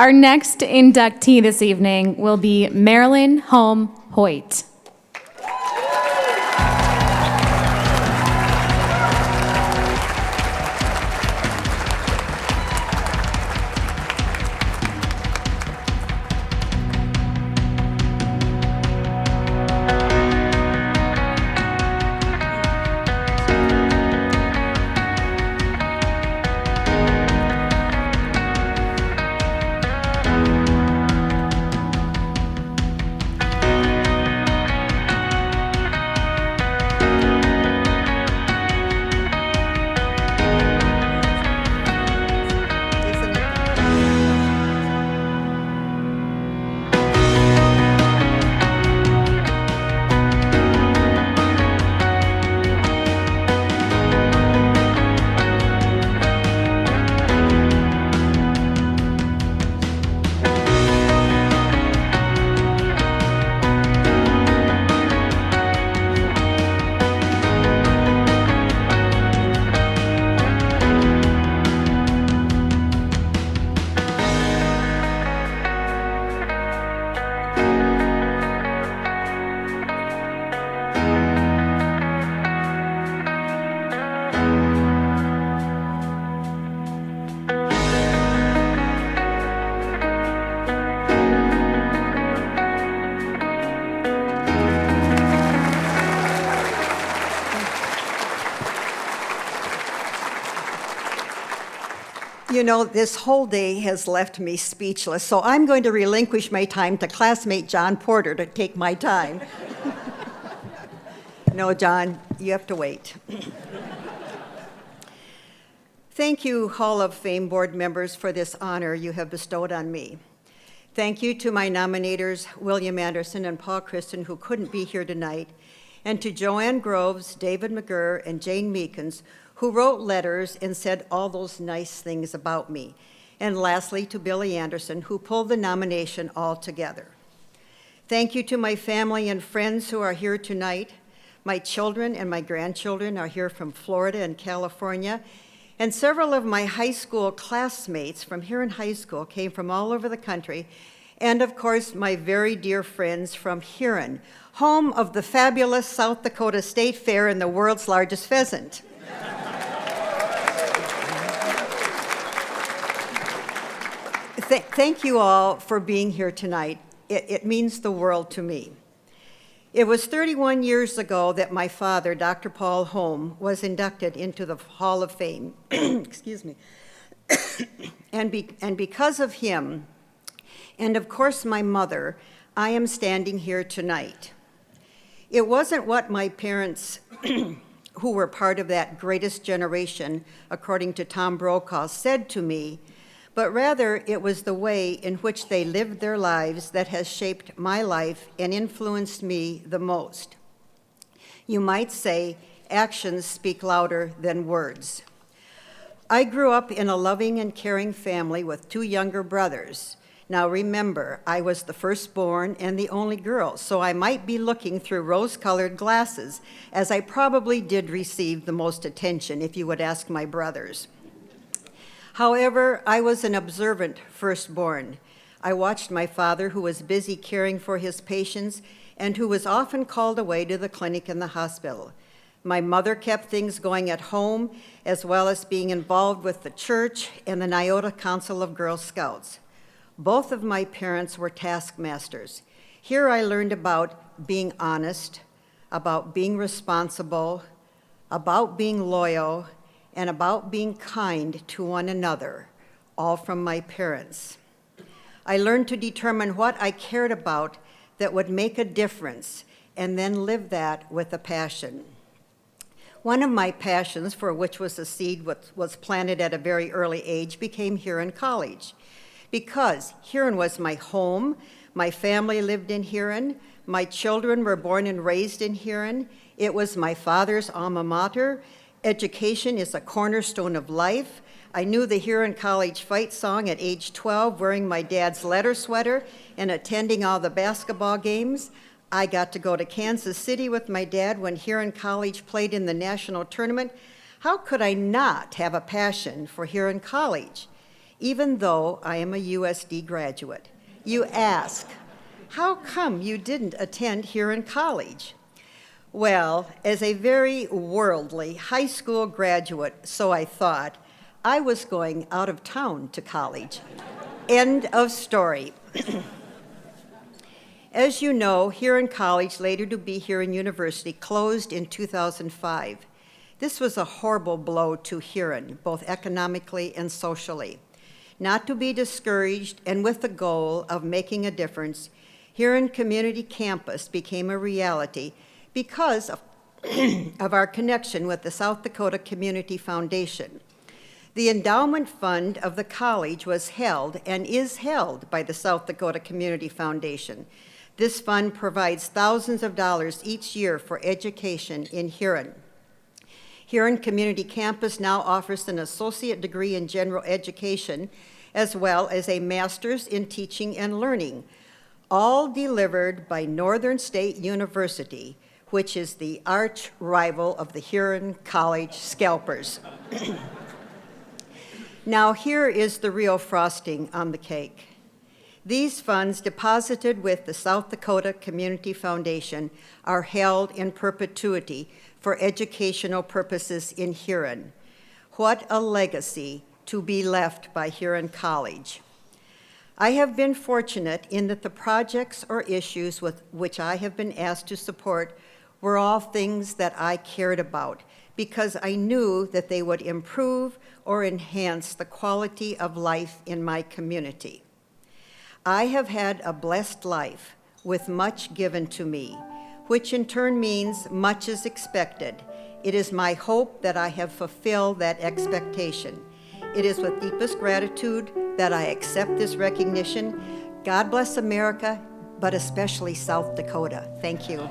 Our next inductee this evening will be Marilyn Hohm Hoyt. You know, this whole day has left me speechless, so I'm going to relinquish my time to classmate John Porter to take my time. No, John, you have to wait. Thank you, Hall of Fame board members, for this honor you have bestowed on me. Thank you to my nominators, William Anderson and Paul Christen, who couldn't be here tonight, and to Joanne Groves, David McGurr, and Jane Meekins, who wrote letters and said all those nice things about me. And lastly, to Billy Anderson, who pulled the nomination all together. Thank you to my family and friends who are here tonight. My children and my grandchildren are here from Florida and California, and several of my high school classmates from here in high school came from all over the country, and of course, my very dear friends from Huron, home of the fabulous South Dakota State Fair and the world's largest pheasant. Thank you all for being here tonight. It means the world to me. It was 31 years ago that my father, Dr. Paul Hohm, was inducted into the Hall of Fame. Excuse me. and because of him, and of course my mother, I am standing here tonight. It wasn't what my parents, who were part of that greatest generation, according to Tom Brokaw, said to me, but rather it was the way in which they lived their lives that has shaped my life and influenced me the most. You might say actions speak louder than words. I grew up in a loving and caring family with two younger brothers. Now remember, I was the firstborn and the only girl, so I might be looking through rose-colored glasses, as I probably did receive the most attention, if you would ask my brothers. However, I was an observant firstborn. I watched my father, who was busy caring for his patients and who was often called away to the clinic and the hospital. My mother kept things going at home, as well as being involved with the church and the Nyota Council of Girl Scouts. Both of my parents were taskmasters. Here I learned about being honest, about being responsible, about being loyal, and about being kind to one another, all from my parents. I learned to determine what I cared about that would make a difference, and then live that with a passion. One of my passions, for which was a seed was planted at a very early age, became Huron College. Because Huron was my home, my family lived in Huron, my children were born and raised in Huron, it was my father's alma mater. Education is a cornerstone of life. I knew the Huron College fight song at age 12, wearing my dad's letter sweater and attending all the basketball games. I got to go to Kansas City with my dad when Huron College played in the national tournament. How could I not have a passion for Huron College? even though I am a USD graduate. You ask, how come you didn't attend Huron College? Well, as a very worldly high school graduate, so I thought, I was going out of town to college. End of story. As you know, Huron College, later to be Huron University, closed in 2005. This was a horrible blow to Huron, both economically and socially. Not to be discouraged, and with the goal of making a difference, Huron Community Campus became a reality because of, of our connection with the South Dakota Community Foundation. The endowment fund of the college was held and is held by the South Dakota Community Foundation. This fund provides thousands of dollars each year for education in Huron. Huron Community Campus now offers an associate degree in general education as well as a master's in teaching and learning, all delivered by Northern State University, which is the arch rival of the Huron College Scalpers. Now here is the real frosting on the cake. These funds deposited with the South Dakota Community Foundation are held in perpetuity for educational purposes in Huron. What a legacy to be left by Huron College. I have been fortunate in that the projects or issues with which I have been asked to support were all things that I cared about because I knew that they would improve or enhance the quality of life in my community. I have had a blessed life with much given to me, which in turn means much is expected. It is my hope that I have fulfilled that expectation. It is with deepest gratitude that I accept this recognition. God bless America, but especially South Dakota. Thank you.